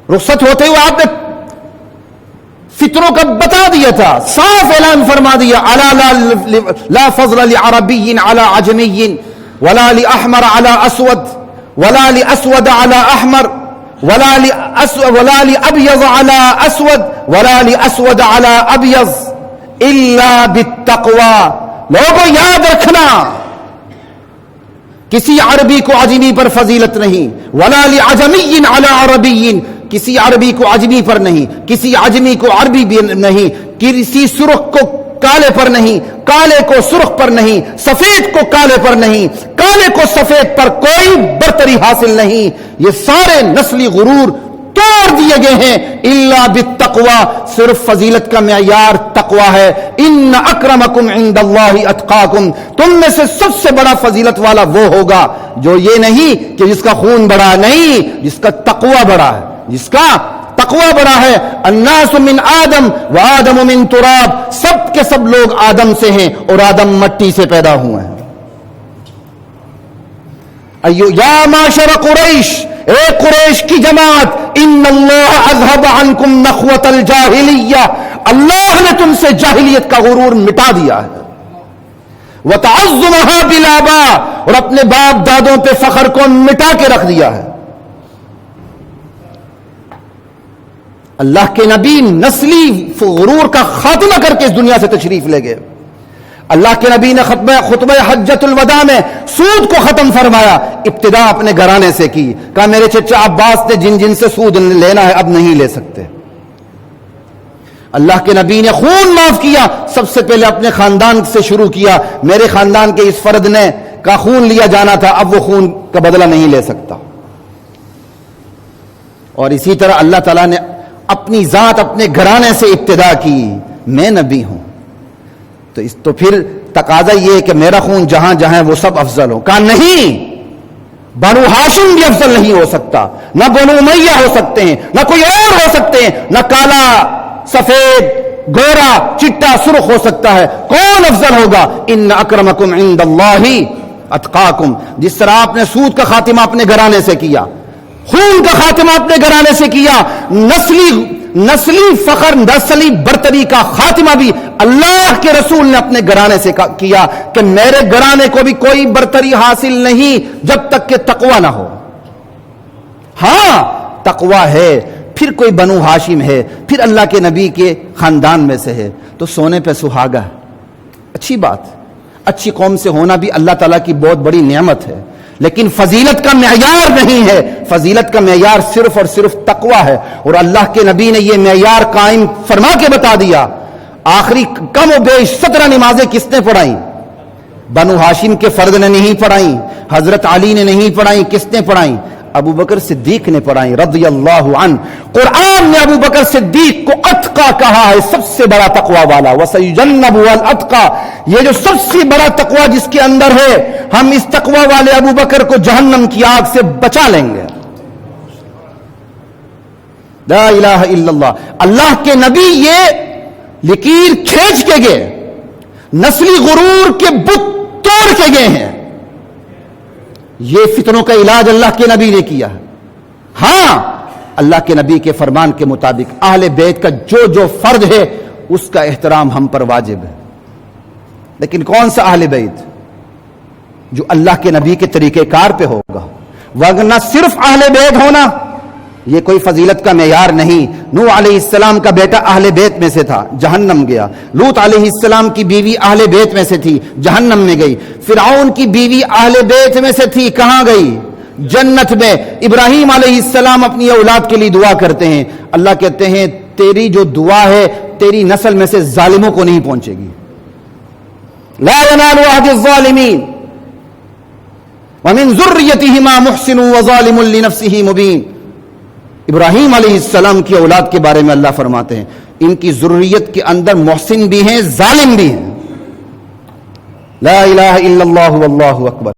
رخصت ہوتے ہوئے آپ نے فتنوں کا بتا دیا تھا، صاف اعلان فرما دیا، لا فضل لعربی علی عجمی ولا لأحمر على اسود ولا لأسود على احمر ولا لأبيض على اسود ولا لأسود على ابيض الا بالتقوى. لوگوں یاد رکھنا، کسی عربی کو عجمی پر فضیلت نہیں، ولا لعجمی علی عربی، کسی عربی کو عجمی پر نہیں، کسی عجمی کو عربی بھی نہیں، کسی سرخ کو کالے پر نہیں، کالے کو سرخ پر نہیں، سفید کو کالے پر نہیں، کالے کو سفید پر کوئی برتری حاصل نہیں. یہ سارے نسلی غرور توڑ دیے گئے ہیں. الا بالتقوی، صرف فضیلت کا معیار تقوی ہے. ان اکرمکم عند اللہ اتقاکم، تم میں سے سب سے بڑا فضیلت والا وہ ہوگا جو یہ نہیں کہ جس کا خون بڑا، نہیں، جس کا تقوی بڑا ہے، جس کا تقوی بڑا ہے. الناس من آدم و آدم من تراب، سب کے سب لوگ آدم سے ہیں اور آدم مٹی سے پیدا ہوئے ہیں. یا معاشر قریش، اے قریش کی جماعت، ان اللہ اذهب عنکم نخوۃ الجاہلیہ، اللہ نے تم سے جاہلیت کا غرور مٹا دیا ہے. وتعظمها بالآباء، اور اپنے باپ دادوں پہ فخر کو مٹا کے رکھ دیا ہے. اللہ کے نبی نسلی غرور کا خاتمہ کر کے اس دنیا سے تشریف لے گئے. اللہ کے نبی نے خطبہ حجۃ الوداع میں سود کو ختم فرمایا. ابتدا اپنے گھرانے سے کی، کہا میرے چچا عباس نے جن جن سے سود لینا ہے اب نہیں لے سکتے. اللہ کے نبی نے خون معاف کیا، سب سے پہلے اپنے خاندان سے شروع کیا. میرے خاندان کے اس فرد نے کا خون لیا جانا تھا، اب وہ خون کا بدلہ نہیں لے سکتا. اور اسی طرح اللہ تعالیٰ نے اپنی ذات اپنے گھرانے سے ابتدا کی، میں نبی ہوں تو پھر تقاضا یہ ہے کہ میرا خون جہاں جہاں وہ سب افضل ہو. کہا نہیں، بنو ہاشم بھی افضل نہیں ہو سکتا، نہ بنو امیہ ہو سکتے ہیں، نہ کوئی اور ہو سکتے ہیں، نہ کالا سفید گورا چٹا سرخ ہو سکتا ہے. کون افضل ہوگا؟ ان اکرمکم عند اللہ اتقاکم. جس طرح آپ نے سود کا خاتمہ اپنے گھرانے سے کیا، خون کا خاتمہ اپنے گھرانے سے کیا، نسلی فخر، نسلی برتری کا خاتمہ بھی اللہ کے رسول نے اپنے گھرانے سے کیا کہ میرے گھرانے کو بھی کوئی برتری حاصل نہیں جب تک کہ تقوی نہ ہو. ہاں تقوی ہے، پھر کوئی بنو ہاشم ہے، پھر اللہ کے نبی کے خاندان میں سے ہے تو سونے پہ سہاگا ہے. اچھی بات، اچھی قوم سے ہونا بھی اللہ تعالیٰ کی بہت بڑی نعمت ہے، لیکن فضیلت کا معیار نہیں ہے. فضیلت کا معیار صرف اور صرف تقوی ہے، اور اللہ کے نبی نے یہ معیار قائم فرما کے بتا دیا. آخری کم و بیش 17 نمازیں کس نے پڑھائیں؟ بنو ہاشم کے فرد نے نہیں پڑھائیں، حضرت علی نے نہیں پڑھائیں. کس نے پڑھائیں؟ ابو بکر صدیق نے پڑھائیں رضی اللہ عنہ. قرآن نے ابو بکر صدیق کو اتقا کہا ہے، سب سے بڑا تقوی والا. وَسَيُجَنَّبُهَا الْأَتْقَى، یہ جو سب سے بڑا تقوی جس کے اندر ہے، ہم اس تقوی والے ابو بکر کو جہنم کی آگ سے بچا لیں گے. لا الہ الا اللہ. اللہ کے نبی یہ لکیر کھینچ کے گئے، نسلی غرور کے بت توڑ کے گئے ہیں. یہ فتنوں کا علاج اللہ کے نبی نے کیا ہے. ہاں اللہ کے نبی کے فرمان کے مطابق اہل بیت کا جو فرد ہے اس کا احترام ہم پر واجب ہے. لیکن کون سا اہل بیت؟ جو اللہ کے نبی کے طریقہ کار پہ ہوگا. ورنہ صرف اہل بیت ہونا یہ کوئی فضیلت کا معیار نہیں. نوح علیہ السلام کا بیٹا اہل بیت میں سے تھا، جہنم گیا. لوط علیہ السلام کی بیوی اہل بیت میں سے تھی، جہنم میں گئی. فرعون کی بیوی اہل بیت میں سے تھی، کہاں گئی؟ جنت میں. ابراہیم علیہ السلام اپنی اولاد کے لیے دعا کرتے ہیں، اللہ کہتے ہیں تیری جو دعا ہے تیری نسل میں سے ظالموں کو نہیں پہنچے گی. لا ینال عہد الظالمین ومن ذریتہما محسن وظالم لنفسہ مبین. ابراہیم علیہ السلام کی اولاد کے بارے میں اللہ فرماتے ہیں ان کی ذریت کے اندر محسن بھی ہیں، ظالم بھی ہیں. لا الہ الا اللہ واللہ اکبر.